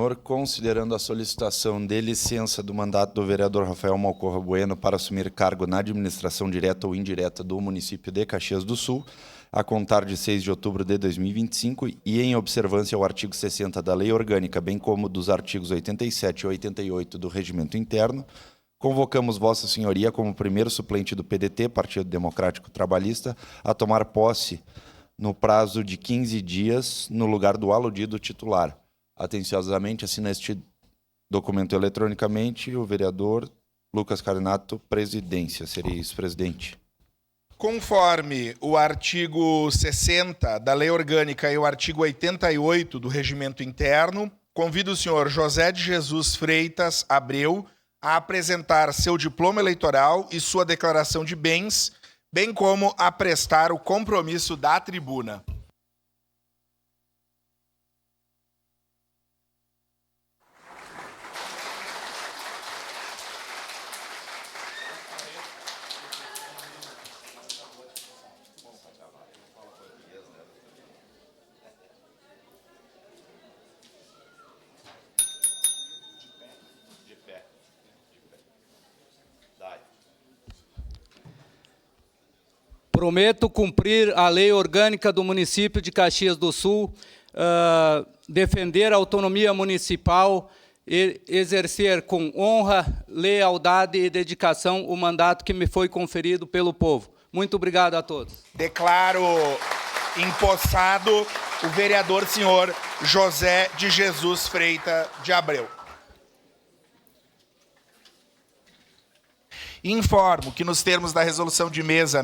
senhor, considerando a solicitação de licença do mandato do vereador Rafael Malcorra Bueno para assumir cargo na administração direta ou indireta do município de Caxias do Sul, a contar de 6 de outubro de 2025 e em observância ao artigo 60 da Lei Orgânica, bem como dos artigos 87 e 88 do Regimento Interno, convocamos Vossa Senhoria como primeiro suplente do PDT, Partido Democrático Trabalhista, a tomar posse no prazo de 15 dias no lugar do aludido titular. Atenciosamente assina este documento eletronicamente o vereador Lucas Carinato, presidência. Sereis presidente. Conforme o artigo 60 da Lei Orgânica e o artigo 88 do Regimento Interno, convido o senhor José de Jesus Freitas Abreu a apresentar seu diploma eleitoral e sua declaração de bens, bem como a prestar o compromisso da tribuna. Prometo cumprir a lei orgânica do município de Caxias do Sul, defender a autonomia municipal e exercer com honra, lealdade e dedicação o mandato que me foi conferido pelo povo. Muito obrigado a todos. Declaro empossado o vereador senhor José de Jesus Freitas de Abreu. Informo que nos termos da resolução de mesa